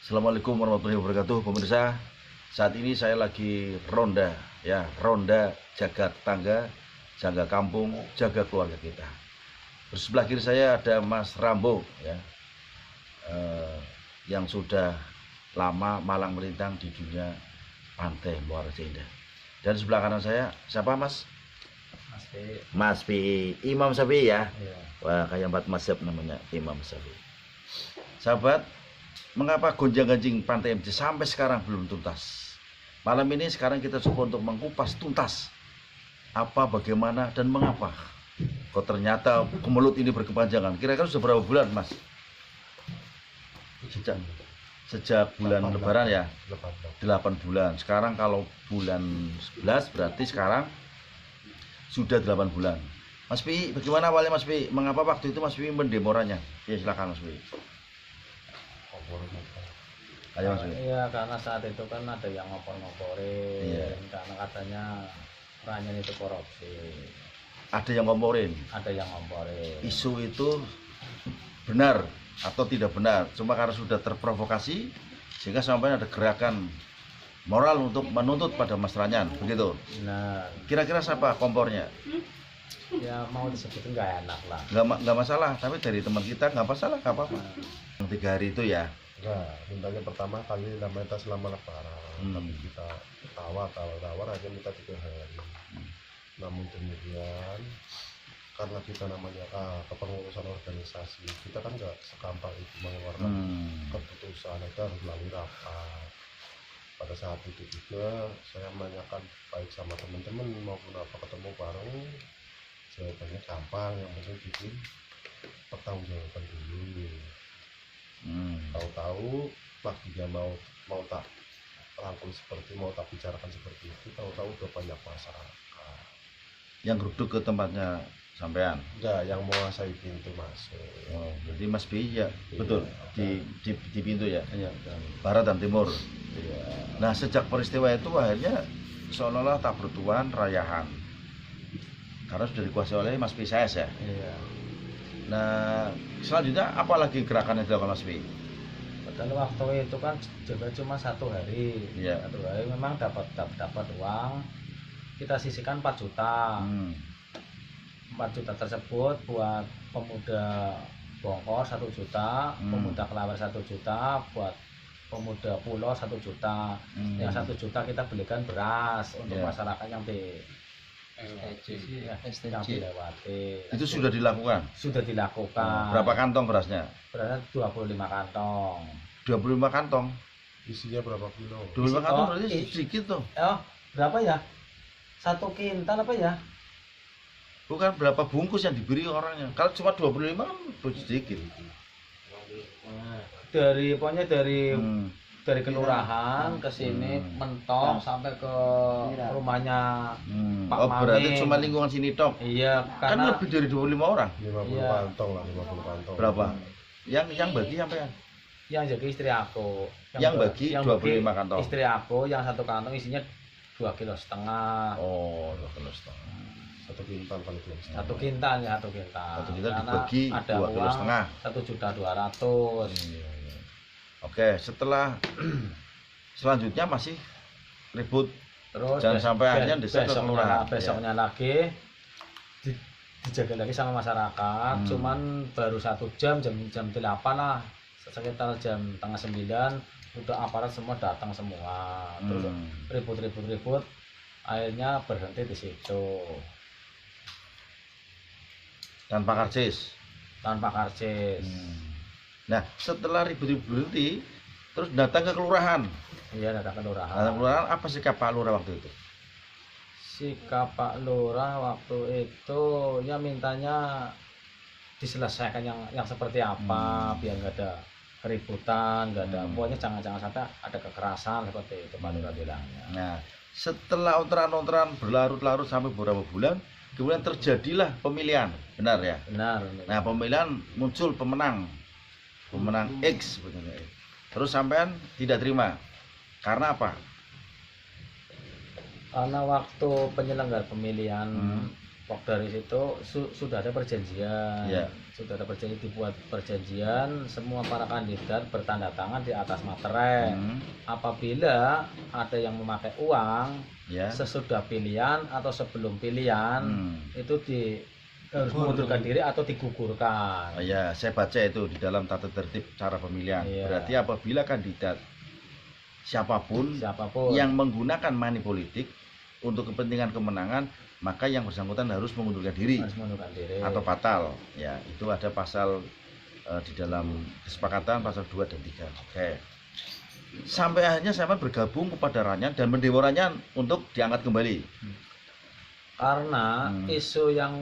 Assalamualaikum warahmatullahi wabarakatuh, pemirsa. Saat ini saya lagi ronda, ronda jaga tetangga, jaga kampung, jaga keluarga kita. Sebelah kiri saya ada Mas Rambo, yang sudah lama malang melintang di dunia pantai Muara Indah. Dan sebelah kanan saya siapa, Mas? Mas Pi, Imam Syafi'i ya. Wah, kayak 4 mazhab namanya, Imam Syafi'i. Sahabat, mengapa gonjang-ganjing Pantai MC sampai sekarang belum tuntas? Malam ini sekarang kita coba untuk mengupas tuntas apa, bagaimana, dan mengapa kok ternyata kemelut ini berkepanjangan. Kira-kira sudah berapa bulan, Mas? Sejak bulan Lebaran ya? 8 bulan. Sekarang kalau bulan 11 berarti sekarang sudah 8 bulan. Mas Pi, bagaimana awalnya Mas Pi? Mengapa waktu itu Mas Pi mendemoranya? Ya silakan Mas Pi. Ayo Mas Pi. Iya, karena saat itu kan ada yang ngopor-ngoporin, karena katanya Ranyen itu korupsi. Ada yang ngomporin. Ada yang ngomporin. Isu itu benar atau tidak benar? Cuma karena sudah terprovokasi sehingga sampai ada gerakan moral untuk menuntut pada Mas Ranyen, begitu. Nah, kira-kira siapa kompornya? ya mau disebutin nggak enak lah. Nggak masalah, tapi dari teman kita nggak masalah, nggak apa-apa. 3 hari itu ya. Nah, mintanya pertama kali minta selama Lebaran, tapi kita tawar aja minta 3 hari. Namun demikian, karena kita namanya kepengurusan organisasi, kita kan nggak sekampang itu mengeluarkan keputusan, itu harus melalui rapat. Pada saat itu juga saya menanyakan baik sama teman-teman maupun ketemu bareng, jawabannya gampang, yang penting bikin pertanggungjawaban dulu. Tahu-tahu waktu dia mau tak rangkul seperti, mau tak bicarakan seperti itu, tahu-tahu udah banyak masyarakat yang geruduk ke tempatnya sampean. enggak, yang menguasai pintu masuk. Oh, berarti Mas Bi ya, betul, di pintu ya, Iya, barat dan timur. iya. Nah, sejak peristiwa itu akhirnya seolah-olah tak bertuan rayahan karena sudah dikuasai oleh Mas PSS ya. Iya. Nah, selanjutnya apa lagi gerakan yang dilakukan Mas Pi? Padahal waktu itu kan juga cuma 1 hari. Iya. 1 hari memang dapat uang. Kita sisihkan 4 juta. 4 juta tersebut buat pemuda Bongkor 1 juta, pemuda Kelawar 1 juta, buat pemuda Pulau 1 juta. Yang 1 juta kita belikan beras untuk masyarakat yang yang dilewati. Itu sudah dilakukan? Sudah dilakukan. Berapa kantong berasnya? Berasnya 25 kantong. 25 kantong? Isinya berapa kilo? 25 kantong berarti sedikit tuh. Oh, berapa ya? 1 kintal apa ya? Bukan, berapa bungkus yang diberi orangnya? Kalau cuma 25 kan sedikit. Pokoknya dari kelurahan ke sini mentok sampai ke rumahnya Pak Mami. Berarti cuma lingkungan sini tok. Iya, Kan karena lebih dari 25 orang. 50 kantong lah, 50 kantong. Berapa? Yang bagi sampean? yang jadi istri aku. Yang bagi 25 kantong. Istri aku yang 1 kantong isinya 2,5 kilo. Oh, 2,5 kilo. 1 kintal kali 2,5. 1 kintal ya, 1 kintal. 1 kintal Karena dibagi ada 2,5 kilo. uang 1.200.000. Oke, setelah selanjutnya masih ribut. Terus jangan sampai akhirnya desak ke kelurahan. Besoknya lagi dijaga lagi sama masyarakat. Cuman baru 1 jam 8 lah, sekitar jam setengah 9 udah aparat semua datang semua. Terus ribut, akhirnya berhenti di situ Tanpa karcis. Nah, setelah ribut berhenti, terus datang ke kelurahan. Iya, datang ke kelurahan. Apa sikap Pak Lurah waktu itu? Sikap Pak Lurah waktu itu ya mintanya diselesaikan yang seperti apa, biar nggak ada keributan, nggak ada, pokoknya jangan sampai ada kekerasan seperti itu Pak Lurah bilangnya. Nah, setelah ontran-ontran berlarut-larut sampai beberapa bulan, kemudian terjadilah pemilihan, benar ya? Benar. Nah, pemilihan muncul pemenang X, terus sampean tidak terima, karena apa? Karena waktu penyelenggara pemilihan dari situ sudah ada perjanjian, Ya. sudah ada perjanjian, dibuat perjanjian, semua para kandidat bertanda tangan di atas materai. Apabila ada yang memakai uang Ya. sesudah pilihan atau sebelum pilihan, itu harus mengundurkan diri atau digugurkan. Oh ya, saya baca itu di dalam tata tertib cara pemilihan. Iya. Berarti apabila kandidat siapapun yang menggunakan money politik untuk kepentingan kemenangan, maka yang bersangkutan harus mengundurkan diri atau batal. Ya, itu ada pasal di dalam kesepakatan pasal 2 dan 3. Oke. Sampai akhirnya saya bergabung kepada Ranyan dan mendemo Ranyan untuk diangkat kembali. Karena isu yang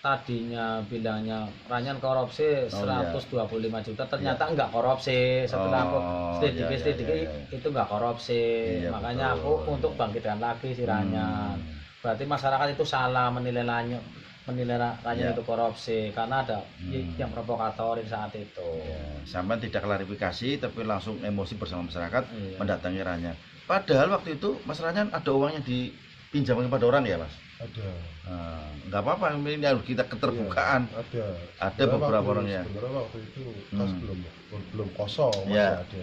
tadinya bilangnya Ranyan korupsi 125 juta, ternyata enggak korupsi. Setelah aku sedikit itu enggak korupsi. Makanya aku untuk bangkitkan lagi si Ranyan. Berarti masyarakat itu salah menilai Ranyan itu korupsi karena ada yang provokatorin saat itu. Sampai tidak klarifikasi tapi langsung emosi bersama masyarakat mendatangi Ranyan. Padahal waktu itu Mas Ranyan ada uangnya dipinjam kepada orang ya Mas? Ada. Nggak apa-apa, ini harus kita keterbukaan. Ada beberapa orang ya. Sebenarnya waktu itu kas belum kosong,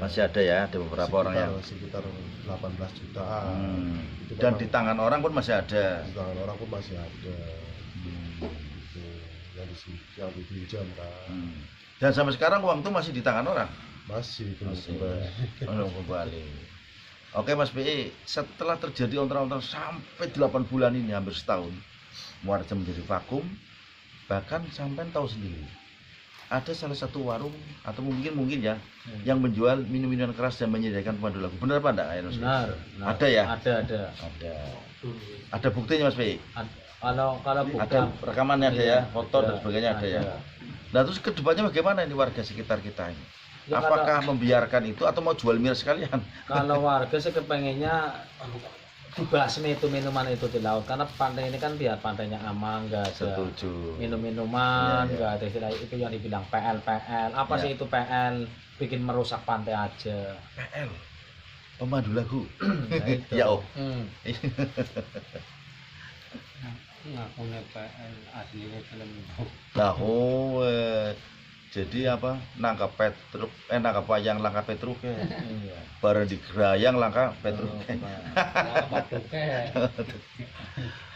masih ada ya, ada beberapa orang yang sekitar 18 jutaan. Dan di tangan orang pun masih ada. Di tangan orang pun masih ada. Itu yang dipinjam kan. Dan sampai sekarang uang itu masih di tangan orang. Masih belum kembali. Oke Mas BI, setelah terjadi ontrol-ontrol sampai 8 bulan ini, hampir setahun, Muarja menjadi vakum, bahkan sampai tahu sendiri ada salah satu warung atau mungkin ya yang menjual minum-minuman keras dan menyediakan pemandu lagu. Benar apa enggak? Benar. Ada ya? Ada. Ada buktinya Mas BI? Kalau bukan ada rekamannya ada ya, foto dan sebagainya ada ya. Nah terus kedepannya bagaimana ini warga sekitar kita ini? Ya, apakah membiarkan itu atau mau jual miras sekalian? Kalau warga sih kepengennya dibasmi itu minuman itu di laut, karena pantai ini kan biar pantainya aman, nggak ada minum-minuman, nggak ada istilah itu yang dibilang PL. Apa sih itu PL? Bikin merusak pantai aja. PL? Pemandu lagu? Nah, itu. Ya oh. Ngakunya PL aslinya film itu. Jadi apa? Nangkap petruk, nangkap wayang langka petruk ya. Bareng digerayang langka petruk.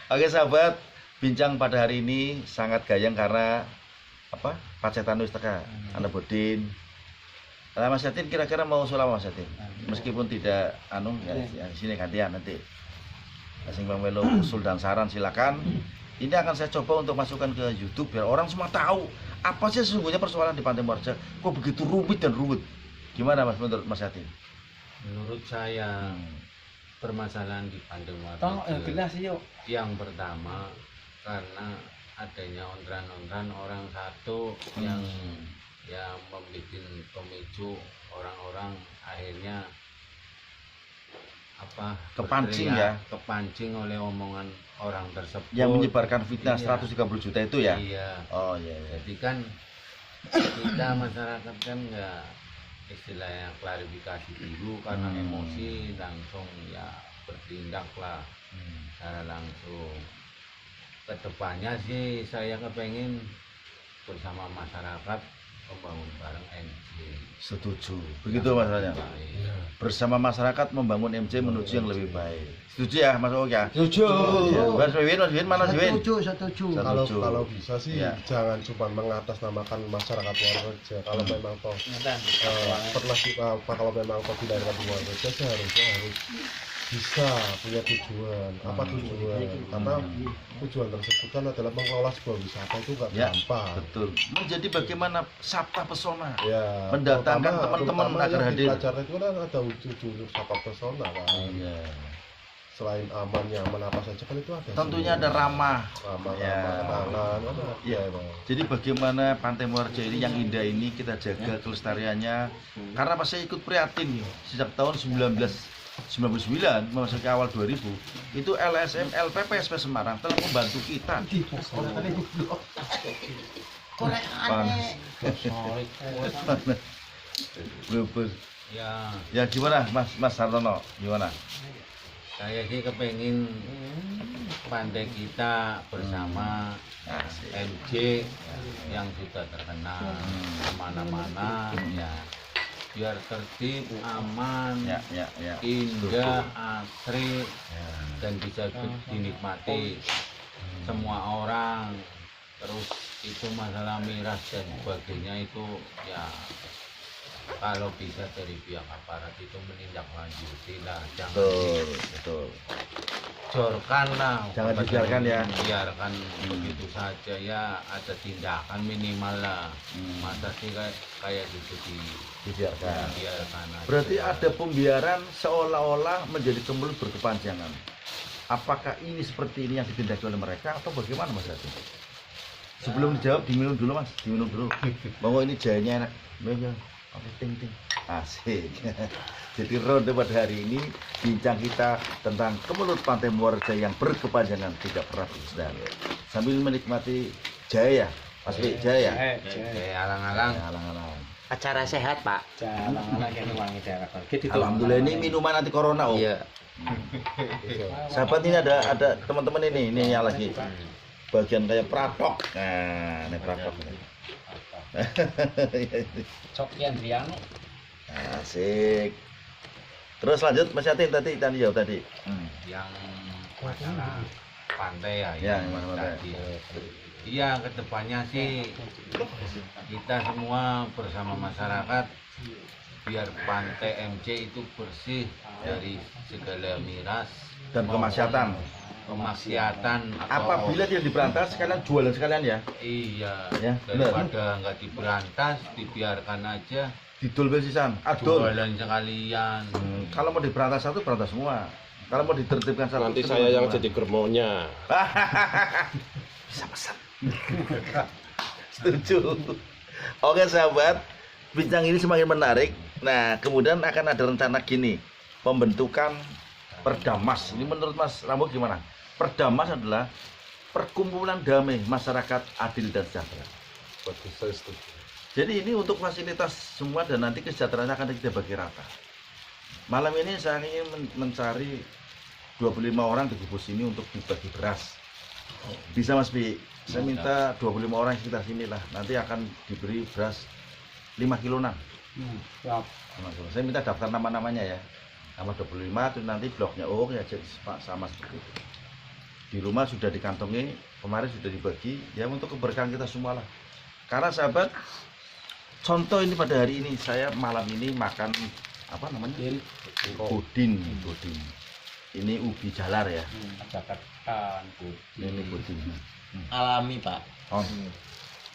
Oke sahabat, bincang pada hari ini sangat gayang karena apa? Pacetan wis teka, Anda Bodin. Nah, Mas Yatin kira-kira mau sulap Mas Yatin? Meskipun tidak ya sini gantian nanti. Sing melo usul dan saran silakan. Ini akan saya coba untuk masukkan ke YouTube biar orang semua tahu apa sih sesungguhnya persoalan di Pantai Muarja. Kok begitu rumit dan ruwet? Gimana Mas menurut Mas Yatin? Menurut saya permasalahan di Pantai Muarja yang pertama karena adanya ontran-ontran orang satu yang membuat pemicu orang-orang akhirnya kepancing oleh omongan orang tersebut yang menyebarkan fitnah 130 juta itu ya. Oh iya. Jadi kan kita masyarakat kan nggak istilahnya klarifikasi dulu karena emosi langsung ya bertindak lah secara langsung. Kedepannya sih saya kepengen bersama masyarakat membangun bareng MC. Setuju. Begitu Mas Ranya. Bersama masyarakat membangun MC menuju yang lebih baik. Setuju ya Mas Oki ya? Setuju. Mas Win mana Win? Setuju. Kalau bisa sih jangan cuma mengatasnamakan masyarakat Muarja. Kalau memang toh kalau memang toh dilahirkan di Muarja seharusnya harus bisa punya tujuan. Apa tujuan? Karena tujuan tersebut kan adalah mengelola sebuah wisata itu nggak gampang. Betul. Menjadi bagaimana sabta pesona. Ya. Mendatangkan teman-teman agar hadir. Pelajaran itu kan ada ujung sabta pesona kan. Iya. Selain aman, nyaman apa saja kan itu ada. Tentunya ada ramah. Kenangan. Ya. Jadi bagaimana Pantai Muarja ini yang indah ini kita jaga kelestariannya. Karena pas saya ikut prihatin sejak tahun 1999 memasuki awal 2000 itu LSM LPPSP Semarang telah membantu kita. Ya gimana Mas Sartono, gimana? Saya sih kepengin pantai kita bersama Asik. MJ yang sudah terkenal kemana-mana ya, biar tertib, aman, Ya. indah, asri, Ya. dan bisa dinikmati semua orang. Terus itu masalah miras dan sebagainya itu ya kalau bisa dari pihak aparat itu menindaklanjuti lah, jangan Betul. dijorkan lah, Jangan dibiarkan ya. biarkan begitu saja ya, ada tindakan minimal lah. Masa sih kayak gitu Dibiarkan. dibiarkan aja. Berarti ada pembiaran seolah-olah menjadi kemelut berkepanjangan. Apakah ini seperti ini yang ditindaki oleh mereka atau bagaimana Mas Hadi? Sebelum dijawab diminum dulu Mas, diminum dulu. Monggo ini jayanya enak. Monggo. Oke, ting. Asik. Jadi ronde pada hari ini bincang kita tentang kemelut Pantai Muarajaya yang berkepanjangan tidak pernah berkesudahan. Sambil menikmati jaya, Mas Bi, jaya. Alang-alang. Alang-alang. Acara sehat, Pak. Jalan-jalan kayak wangi daerah. Gitu. Alhamdulillah ini minuman anti corona Om. Iya. Sahabat ini ada teman-teman ini yang lagi bagian kayak pratok. Nah, ini pratok. Coki Andriano. Asik. Terus lanjut Mas Yatin tadi jawab tadi. Yang masalah pantai ya, Ya, yang masalah pantai. tadi. Iya, kedepannya sih kita semua bersama masyarakat biar pantai MC itu bersih dari segala miras Dan kemaksiatan. kemaksiatan Apabila tidak diberantas sekalian jualan sekalian ya. iya Ya, benar. daripada nggak diberantas dibiarkan aja Didol besisan, adol. jualan sekalian. Kalau mau diberantas satu berantas semua. Kalau mau ditertibkan satu Nanti tertibkan saya yang semua. jadi germonya. Bisa pesan. Setuju. Oke sahabat, bincang ini semakin menarik. Nah, kemudian akan ada rencana gini, pembentukan Perdamas. Ini menurut Mas Rambo gimana? Perdamas adalah perkumpulan damai masyarakat adil dan sejahtera. Bagus, saya setuju. Jadi ini untuk fasilitas semua dan nanti kesejahteraan akan kita bagi rata. Malam ini saya ingin mencari 25 orang di kubus ini untuk dibagi beras. Bisa Mas Bi? Saya minta 25 orang sekitar sini lah. Nanti akan diberi beras 5 kiloan. Siap. Saya minta daftar nama-namanya ya. Nama 25 itu nanti bloknya ya jadi sama seperti itu. Di rumah sudah dikantongi, kemarin sudah dibagi ya untuk keberkahan kita semua lah. Karena sahabat, contoh ini pada hari ini saya malam ini makan apa namanya? Buding. Ini ubi jalar ya. Jakarta, Ini buding. Alami, Pak. Oh.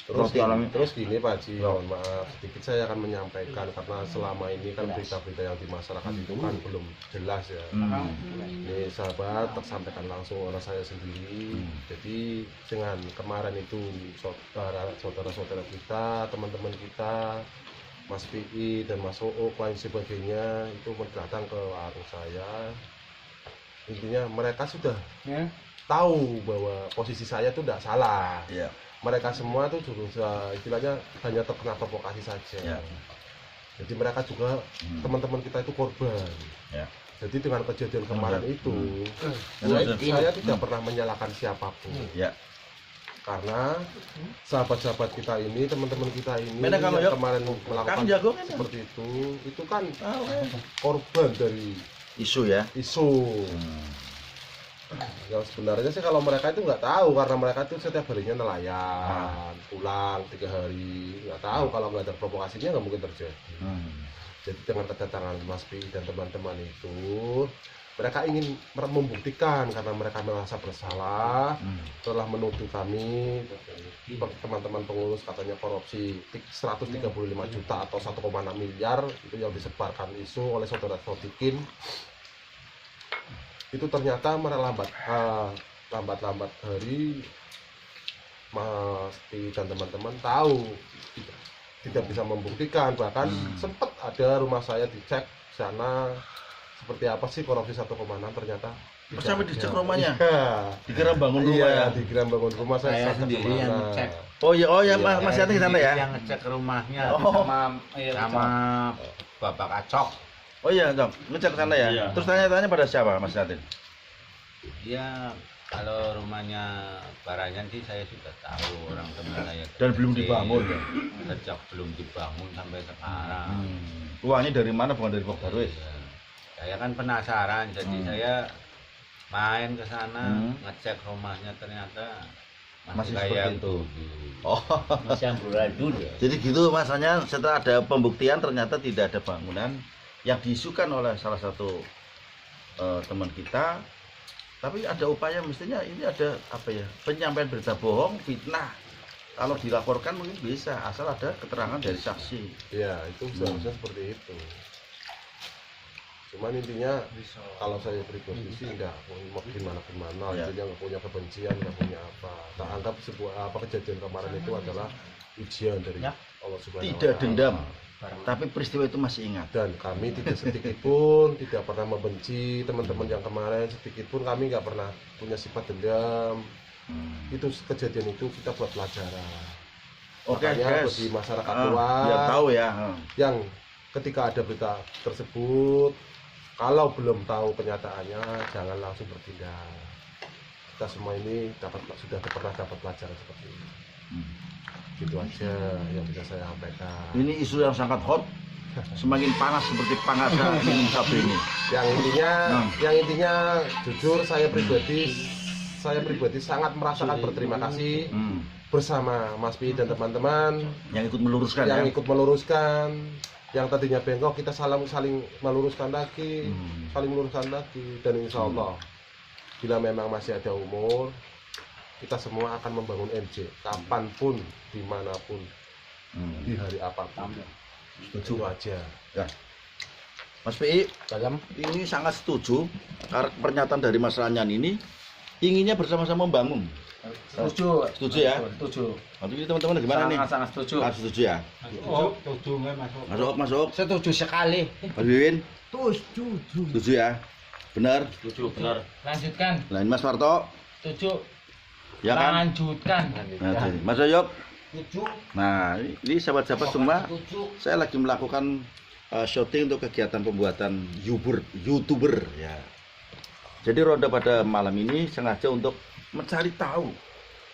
Terus Roti alami. terus gini Pak Haji, mohon maaf sedikit saya akan menyampaikan karena selama ini kan berita-berita yang di masyarakat itu kan belum jelas ya. Ini sahabat tersampaikan langsung oleh saya sendiri. Jadi dengan kemarin itu saudara-saudara kita, teman-teman kita, Mas PI dan Mas OO lain sebagainya itu datang ke warung saya. Intinya mereka sudah tahu bahwa posisi saya itu tidak salah. Iya. Mereka semua itu juga istilahnya hanya terkena provokasi saja. Ya. Jadi mereka juga teman-teman kita itu korban. Ya. Jadi dengan kejadian kemarin itu, Ya. saya tidak pernah menyalahkan siapapun. Ya. Karena sahabat-sahabat kita ini, teman-teman kita ini Beda kalau yang ya, kemarin melakukan Kang jago kan? seperti itu kan Ah, oke. korban dari Isu ya. isu. Yang sebenarnya sih kalau mereka itu nggak tahu karena mereka itu setiap harinya nelayan, pulang 3 hari, nggak tahu kalau nggak ada provokasinya nggak mungkin terjadi. Jadi dengan kedatangan Mas Pi dan teman-teman itu, mereka ingin membuktikan karena mereka merasa bersalah, telah menuduh kami teman-teman pengurus katanya korupsi 135 juta atau 1,6 miliar itu yang disebarkan isu oleh saudara Sodikin. Itu ternyata lambat hari Mas Pi dan teman-teman tahu tidak bisa membuktikan, bahkan sempat ada rumah saya dicek sana seperti apa sih korupsi 1,6 ternyata tidak Sampai ada. dicek rumahnya? Iya. Dikira bangun rumah Iya, ya. dikira bangun rumah Saya cek sendiri kemana. yang cek. Oh ya Iya. Mas Yatin ke sana ya. Yang ngecek rumahnya Oh. sama sama Bapak Acok. Oh iya, Dok. Ngecek ke sana ya. Iya. Terus tanya-tanya pada siapa, Mas Natin? Ya kalau rumahnya Baranyan sih saya sudah tahu orang teman saya. Dan belum kecil. dibangun ya? Sejak belum dibangun sampai sekarang. Uangnya dari mana? Bukan dari Pok Darwis. Iya. Saya kan penasaran, jadi saya main ke sana ngecek rumahnya, ternyata Masih kayak seperti itu. dulu. Oh. Masih amburadul ya. Jadi gitu masanya setelah ada pembuktian ternyata tidak ada bangunan yang diisukan oleh salah satu teman kita. Tapi ada upaya, mestinya ini ada apa ya, penyampaian berita bohong, fitnah. Kalau dilaporkan mungkin bisa, asal ada keterangan dari saksi. Ya itu seharusnya seperti itu. Cuman intinya kalau saya pribadi sih enggak mau gimana, Ya. intinya nggak punya kebencian, nggak punya apa. Tak anggap sebuah kejadian kemarin itu adalah ujian dari Allah Subhanahu wa Tidak Ta'ala. dendam, tapi peristiwa itu masih ingat. Dan kami tidak sedikit pun tidak pernah membenci teman-teman yang kemarin, sedikit pun kami nggak pernah punya sifat dendam. Itu kejadian itu kita buat pelajaran. Oke, Makanya guys. bagi masyarakat Ah, luas biar tahu ya. yang ketika ada berita tersebut, kalau belum tahu kenyataannya jangan langsung bertindak. Kita semua ini sudah pernah dapat pelajaran seperti ini. Gitu aja yang bisa saya sampaikan. Ini isu yang sangat hot, semakin panas seperti panasnya minum sapi ini. Yang intinya jujur saya pribadi sangat merasakan berterima kasih bersama Mas Pi dan teman-teman Yang ikut meluruskan yang ya. ikut meluruskan. Yang tadinya bengkok kita saling meluruskan lagi, dan insya Allah bila memang masih ada umur, kita semua akan membangun MJ kapanpun, dimanapun, di hari apapun. Setuju aja. Ya. Mas PI, ini sangat setuju karena pernyataan dari Mas Ranyan ini inginnya bersama-sama membangun. Setuju. Setuju ya? Setuju. Nanti ini teman-teman gimana nih? Sangat setuju. Ah, setuju ya? Masuk. Setuju sekali. Mas Wiwin? Setuju ya? Benar? Setuju, benar. Lanjutkan. Lain Mas Marto? Setuju. Ya kan? Lanjutkan. Nah, Mas Oyok? Nah, ini sahabat-sahabat semua, saya lagi melakukan syuting untuk kegiatan pembuatan YouTuber ya. Jadi ronda pada malam ini sengaja untuk mencari tahu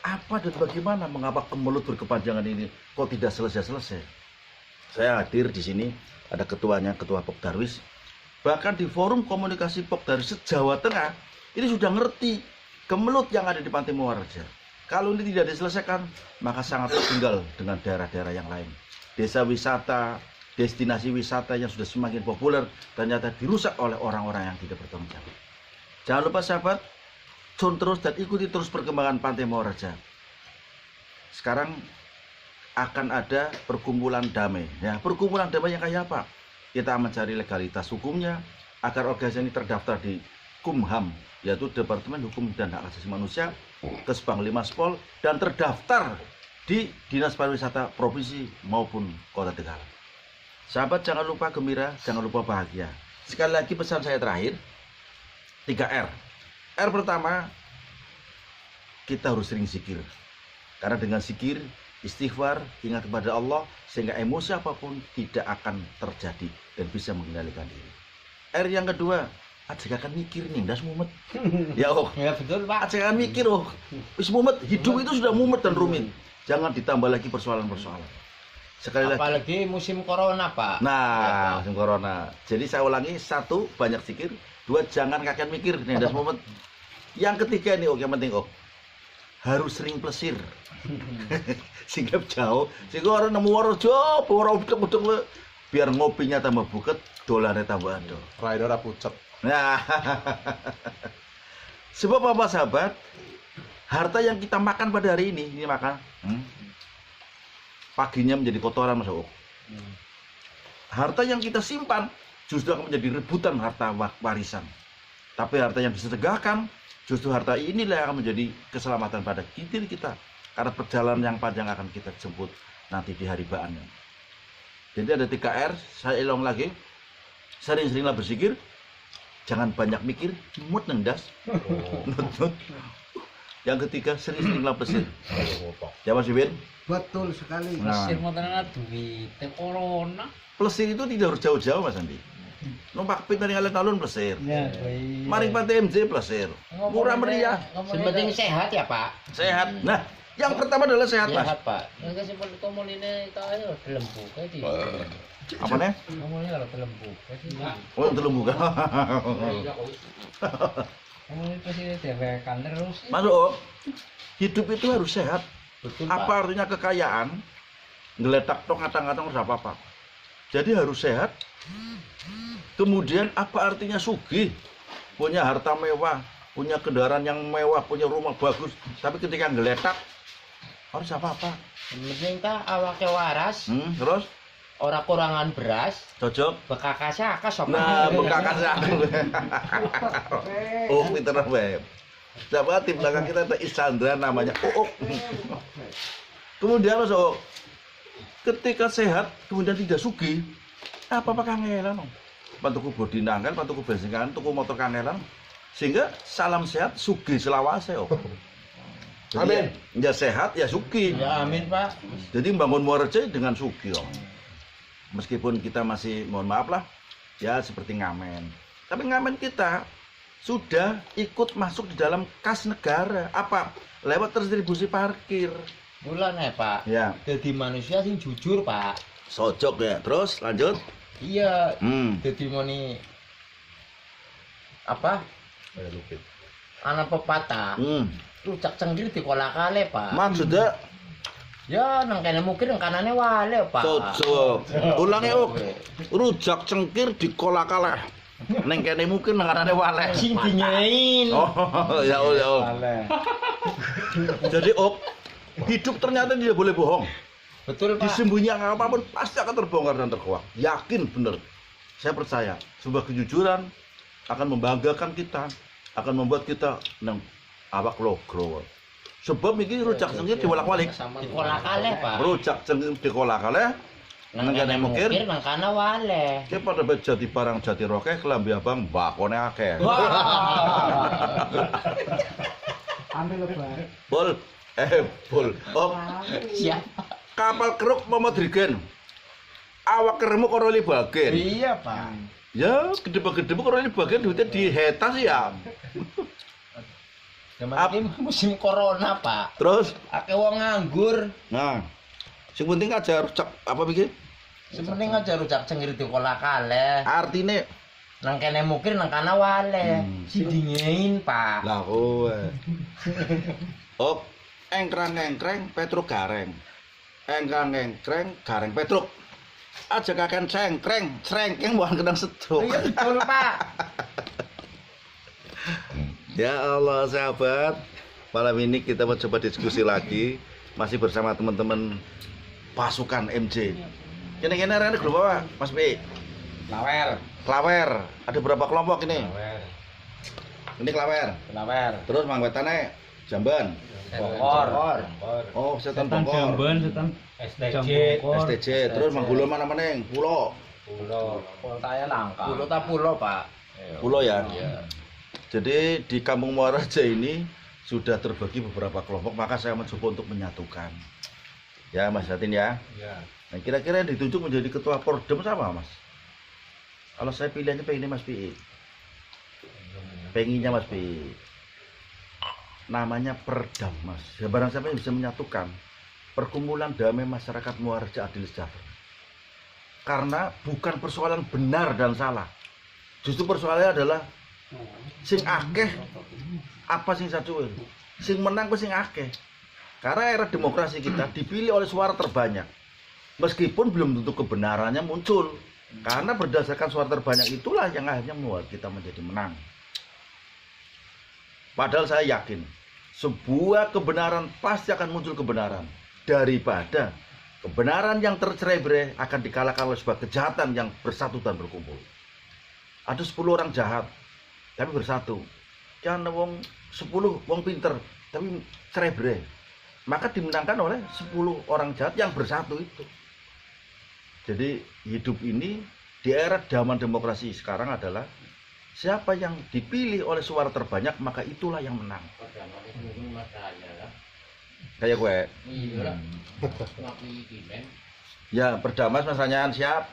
apa dan bagaimana, mengapa kemelut berkepanjangan ini kok tidak selesai-selesai. Saya hadir di sini, ada ketuanya, Ketua Pok Darwis. Bahkan di forum komunikasi Pok Darwis Jawa Tengah ini sudah ngerti kemelut yang ada di Pantai Muarraja. Kalau ini tidak diselesaikan, maka sangat tertinggal dengan daerah-daerah yang lain. Desa wisata, destinasi wisata yang sudah semakin populer ternyata dirusak oleh orang-orang yang tidak bertanggung jawab. Jangan lupa sahabat, tune terus dan ikuti terus perkembangan Pantai Muarraja. Sekarang akan ada perkumpulan damai. Ya, perkumpulan damai yang kayak apa? Kita mencari legalitas hukumnya agar organisasi ini terdaftar di Kumham, yaitu Departemen Hukum dan Hak Asasi Manusia, Kesbang Limaspol, dan terdaftar di Dinas Pariwisata Provinsi maupun Kota Tegal. Sahabat, jangan lupa gembira, jangan lupa bahagia. Sekali lagi pesan saya terakhir, 3R. R pertama, kita harus sering zikir. Karena dengan zikir, istighfar, ingat kepada Allah, sehingga emosi apapun tidak akan terjadi dan bisa mengendalikan diri. R yang kedua, ajakan mikir nih, das mumet. Ya oh, Ya betul Pak. ajakan mikir oh, wis mumet. Hidup itu sudah mumet dan rumit. Jangan ditambah lagi persoalan-persoalan. Sekali lagi. Apalagi musim corona, Pak. Nah, musim corona. Jadi saya ulangi, 1, banyak zikir. 2, jangan kakek mikir nih, das mumet. Yang ketiga ini yang penting harus sering plesir. Sehingga jauh, sehingga orang nemu orang jauh, orang udah biar ngopinya tambah buket, dolarnya tambah ado. Rider pucet. Nah, sebab apa sahabat? Harta yang kita makan pada hari ini makan, paginya menjadi kotoran Mas. Harta yang kita simpan justru akan menjadi rebutan harta warisan. Tapi harta yang disegahkan, justru harta inilah yang akan menjadi keselamatan pada diri kita. Karena perjalanan yang panjang akan kita jemput nanti di hari baannya. Jadi ada 3R, saya ulang lagi. Sering-seringlah berzikir, jangan banyak mikir, mut nengdas. Yang ketiga, sering-seringlah plesir. Ya Mas Ibin? Betul sekali. Nah, Mesir mau tenan duit corona. plesir itu tidak harus jauh-jauh Mas Andi. Numpak pit dari alun-alun plesir. Ya, Maring Pantai MJ plesir. Murah meriah, Sepenting sehat ya Pak. sehat. Nah, yang pertama adalah sehat, Mas. Sehat Pak. Enggak sempet komunine tayo lembu kae di. Apa nih? Komune kalau lembu kae di. Oh, itu lembu kan. Kamu itu sih dewekan terus. Masuk. Hidup itu harus sehat. Betul Apa Pak. artinya kekayaan? Ngeletak tok ngatang-ngatang harus apa-apa. Jadi harus sehat. Kemudian apa artinya sugih? Punya harta mewah, punya kendaraan yang mewah, punya rumah bagus, tapi ketika ngeletak harus apa-apa. Penting ta awake waras, Terus ora kurangan beras, cocok. bekakase akeh sapa. Nah, bengkakan aku. Oh, pinter web. Siapa di belakang kita ada Isandra namanya Oh. Kemudian Mas Oh, ketika sehat kemudian tidak sugih, apa kangelan? Pantuku bodi nangkel, pantuku bensin kan, tuku motor kangelan. Sehingga salam sehat sugih selawase Oh. Jadi, Amin. Ya sehat ya sugih. Ya amin Pak. Jadi membangun Muarajaya dengan sugih Oh. Meskipun kita masih mohon maaf lah ya seperti ngamen. Tapi ngamen kita sudah ikut masuk di dalam kas negara. Apa? Lewat distribusi parkir. Bulan ya Pak. Ya, Jadi manusia sing jujur Pak. sojok ya. Terus lanjut. Iya. Hmm. Jadi moni apa? Anak pepatah. Rujak cengkir dikolak-kale Pak. Maksudnya Ya nang kene mungkin nang kanane wale Pak. sojok. Ulangi Ok. Rujak cengkir dikolak-kaleh. Neng kene mungkin nang kanane waleh. Sing dinyain. Oh, ya Allah. Jadi Ok, hidup ternyata tidak boleh bohong. Betul Pak. Disembunyikan apapun pasti akan terbongkar dan terkuak. Yakin bener. Saya percaya sebuah kejujuran akan membanggakan kita, akan membuat kita nang awak logro. Sebab iki rujak cengkir diwolak-walik. Dikolak-kale Pak. Rujak cengkir dikolak-kaleh nang kene mukir. Nang kana wale. Ki pada jati barang jati rokeh kelambi abang bakone akeh. Ambil lebar. Bol, bol. Oh, Siap. kapal keruk Momodrigen. Awak keremuk ora li bagian. Iya Pak. Ya, gede-gede ora li bagian duitnya dihetas ya. Zaman ini musim corona Pak. Terus, Akeh wong nganggur. nah, sing penting aja rujak apa iki? Sementing aja rujak cengkir dikolak-kale. Artine Nang kene mukir nang kana wale. Sing dinyain Pak. lah kowe. Oh, engkrang-engkreng Petruk gareng. Engkrang-engkreng gareng Petruk. Aja kaken cengkreng, crengkeng bukan kedang sedruk. Iya betul Pak. Ya Allah sahabat, malam ini kita mau coba diskusi lagi. Masih bersama teman-teman pasukan MJ. Kene-kene ada grup apa Mas B? Lawer. Klawer, ada berapa kelompok ini? Ini klawer. Lawer. Terus mangwetane jamban. Bongkor. Oh, setan bongkor. setan STJ. STJ. Terus manggulo mana meneng? Pulo. Pulau. Poltaya langka. Pulau ta pulau Pak. Pulo ya. Iya. Jadi di Kampung Muarajaya ini sudah terbagi beberapa kelompok, maka saya mencoba untuk menyatukan. Ya Mas Yatin ya. Nah, kira-kira yang ditunjuk menjadi ketua Pordem sama Mas? Kalau saya pilihannya pengennya Mas Pi. Pengennya Mas Pi. Namanya Perdam Mas. Ya, barang siapa yang bisa menyatukan perkumpulan damai masyarakat Muarajaya adil sejahtera. Karena bukan persoalan benar dan salah. Justru persoalannya adalah sing akeh apa sing sacuil. Sing menang sing akeh. Karena era demokrasi kita dipilih oleh suara terbanyak. Meskipun belum tentu kebenarannya muncul. Karena berdasarkan suara terbanyak itulah yang akhirnya membuat kita menjadi menang. Padahal saya yakin sebuah kebenaran pasti akan muncul kebenaran daripada kebenaran yang tercerai-berai akan dikalahkan oleh sebuah kejahatan yang bersatu dan berkumpul. Ada 10 orang jahat tapi bersatu. Kan wong 10 wong pinter tapi cerai-berai. Maka dimenangkan oleh 10 orang jahat yang bersatu itu. Jadi hidup ini di era zaman demokrasi sekarang adalah siapa yang dipilih oleh suara terbanyak maka itulah yang menang. Kayak gue. Ya berdamai Mas Ranyan siap.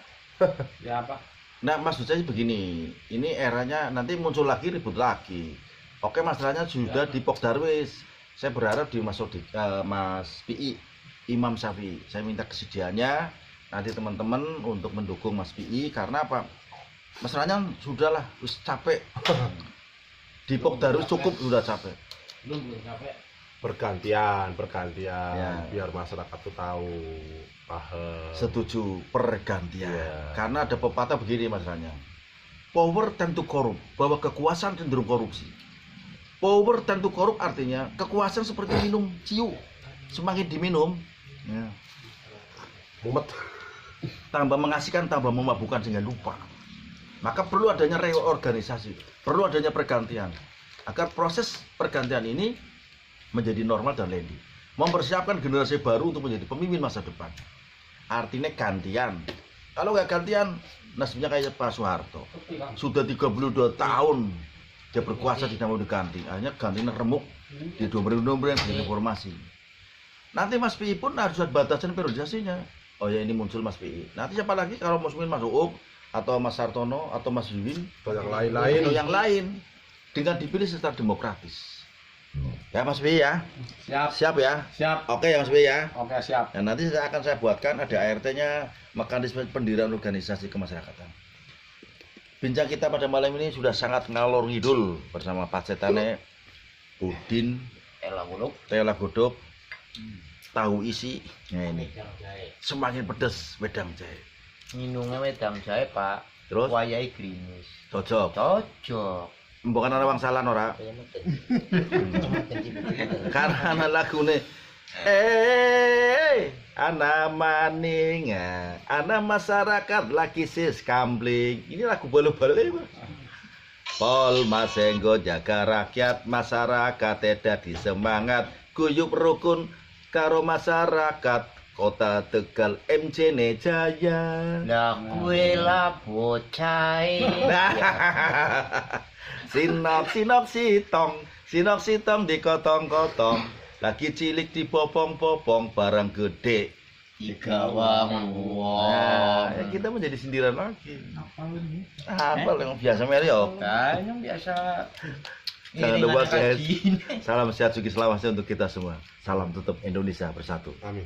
Ya apa? Nah, maksud saya begini, ini eranya nanti muncul lagi, ribut lagi. Oke, masalahnya sudah di Pokdarwis. Saya berharap di Mas PI, Imam Syafi'i. Saya minta kesediaannya nanti teman-teman untuk mendukung Mas PI karena apa? Masalahnya sudahlah, wis capek. Di Pokdarwis cukup sudah capek. Belum capek. Bergantian Ya. biar masyarakat tuh tahu, paham. Setuju pergantian. Ya. Karena ada pepatah begini masalahnya. Power tend to corrupt, bahwa kekuasaan cenderung korupsi. Power tend to corrupt artinya kekuasaan seperti minum ciu. Semakin diminum, ya, Mumet. tambah mengasihkan, tambah memabukkan sehingga lupa. Maka perlu adanya reorganisasi, perlu adanya pergantian agar proses pergantian ini menjadi normal dan landing. Mempersiapkan generasi baru untuk menjadi pemimpin masa depan. Artinya gantian. Kalau nggak gantian, nasibnya kayak Pak Soeharto. Sudah 32 tahun dia berkuasa tidak mau diganti. Akhirnya gantinya remuk di 2012 di reformasi. Nanti Mas PI pun harus ada batasan periodisasinya. Oh ya, ini muncul Mas PI. Nanti siapa lagi kalau masukin Mas Uuk atau Mas Sartono atau Mas Wiwin Atau yang lain-lain. atau yang lain dengan dipilih secara demokratis. Ya Mas PI ya. Siap. Siap ya. Siap. Oke ya Mas PI ya. Oke, siap. Nah, nanti saya buatkan ada ART-nya, mekanisme pendirian organisasi kemasyarakatan. Bincang kita pada malam ini sudah sangat ngalor ngidul bersama Pak Cetane, Udin, Tela Godok, tahu isi. Nah ini semakin pedas wedang jahe. Minumnya wedang jahe, Pak. Terus Wayahe grimis. cocok. Cocok. Bukan ana wangsalan ora. Karena ana lagune ana maninga, ana masyarakat lagi sis kambling. Ini lagu balo-balo ya, Mas. Pol Masenggo jaga rakyat, masyarakat dadi semangat, guyub rukun karo masyarakat. Kota Tegal MCN Jaya. Lah kue lah bocahe. Sinop sitong dikotong-kotong, lagi cilik dibopong-bopong, barang gede Digawang Nah, ya kita menjadi sindiran lagi. Apa yang biasa Mario? Nah, yang biasa. Jangan lupa Iringan kaji. salam sehat, sukses, selamat untuk kita semua. Salam tutup Indonesia bersatu. Amin.